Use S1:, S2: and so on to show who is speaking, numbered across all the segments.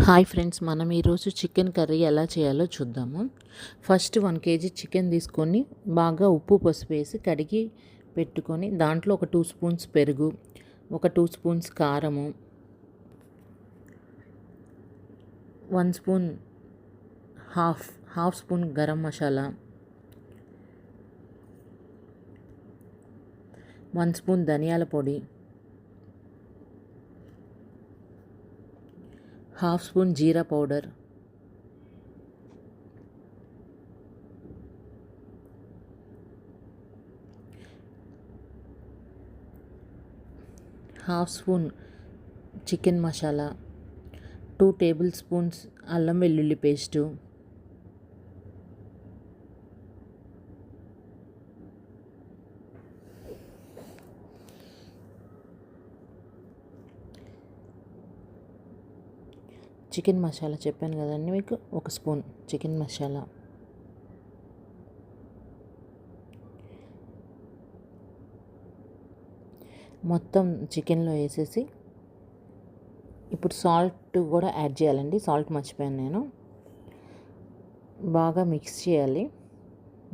S1: Hi friends, మనం ఈరోజు chicken curry ఎలా చేయాలో చూద్దాము. ఫస్ట్ 1 కేజీ చికెన్ తీసుకొని బాగా ఉప్పు పసుపు వేసి కడిగి పెట్టుకొని దాంట్లో ఒక 2 స్పూన్స్ పెరుగు, ఒక 2 స్పూన్స్ కారము, 1 spoon half spoon garam masala, 1 spoon ధనియాల పొడి, half spoon jeera powder, half spoon chicken masala, 2 tablespoons అల్లం వెల్లుల్లి పేస్టు, చికెన్ మసాలా చెప్పాను కదండి మీకు, 1 స్పూన్ చికెన్ మసాలా, మొత్తం చికెన్లో వేసేసి ఇప్పుడు సాల్ట్ కూడా యాడ్ చేయాలండి. సాల్ట్ మర్చిపోయాను నేను. బాగా మిక్స్ చేయాలి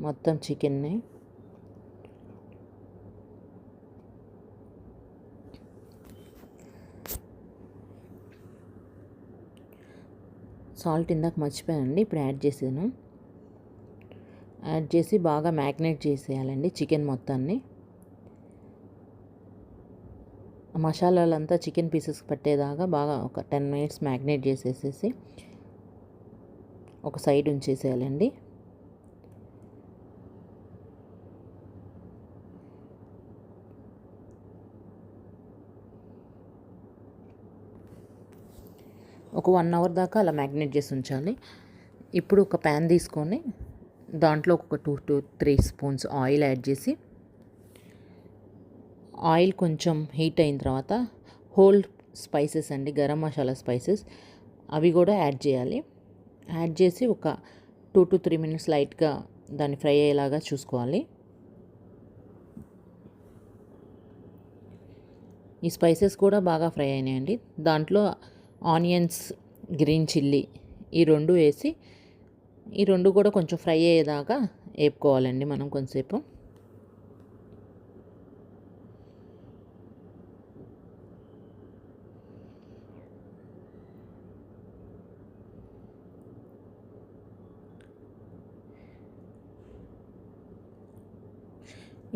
S1: మొత్తం చికెన్ని. సాల్ట్ ఇందాక మర్చిపోయానండి, ఇప్పుడు యాడ్ చేసాను. యాడ్ చేసి బాగా మ్యాగ్నేట్ చేసేయాలండి చికెన్ మొత్తాన్ని. మసాలాలంతా చికెన్ పీసెస్ పట్టేదాకా బాగా ఒక 10 మినిట్స్ మ్యాగ్నేట్ చేసేసేసి ఒక సైడ్ ఉంచేసేయాలండి. ఒక 1 అవర్ దాకా అలా మ్యాగ్నేట్ చేసి ఉంచాలి. ఇప్పుడు ఒక ప్యాన్ తీసుకొని దాంట్లో ఒక 2 to 3 స్పూన్స్ ఆయిల్ యాడ్ చేసి, ఆయిల్ కొంచెం హీట్ అయిన తర్వాత హోల్ స్పైసెస్ అండి, గరం మసాలా స్పైసెస్, అవి కూడా యాడ్ చేయాలి. యాడ్ చేసి ఒక 2 to 3 మినిట్స్ లైట్గా దాన్ని ఫ్రై అయ్యేలాగా చూసుకోవాలి. ఈ స్పైసెస్ కూడా బాగా ఫ్రై అయినాయండి. దాంట్లో ఆనియన్స్, గ్రీన్ చిల్లీ ఈ 2 వేసి ఈ 2 కూడా కొంచెం ఫ్రై అయ్యేదాకా వేపుకోవాలండి మనం కొంచెంసేపు.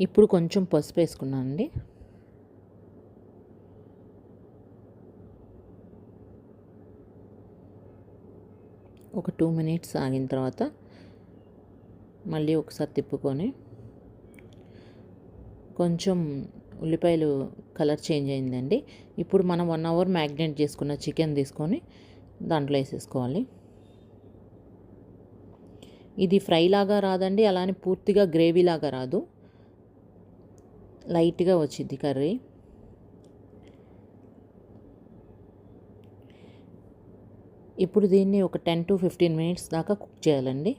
S1: ఇప్పుడు కొంచెం పసుపు వేసుకున్నానండి. ఒక 2 మినిట్స్ ఆగిన తర్వాత మళ్ళీ ఒకసారి తిప్పుకొని, కొంచెం ఉల్లిపాయలు కలర్ చేంజ్ అయిందండి. ఇప్పుడు మనం 1 అవర్ మ్యాగ్నేట్ చేసుకున్న చికెన్ తీసుకొని దాంట్లో వేసేసుకోవాలి. ఇది ఫ్రై లాగా రాదండి, అలానే పూర్తిగా గ్రేవీ లాగా రాదు, లైట్గా వచ్చింది కర్రీ. ఇప్పుడు దీన్ని ఒక 10 to 15 మినిట్స్ దాకా కుక్ చేయాలండి.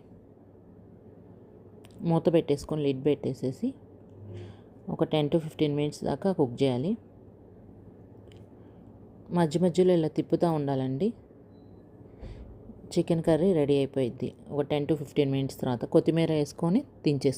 S1: మూత పెట్టేసుకొని లిడ్ పెట్టేసేసి ఒక 10 to 15 మినిట్స్ దాకా కుక్ చేయాలి. మధ్య మధ్యలో ఇలా తిప్పుతూ ఉండాలండి. చికెన్ కర్రీ రెడీ అయిపోయింది. ఒక 10 to 15 మినిట్స్ తర్వాత కొత్తిమీర వేసుకొని దించేసుకోవాలి.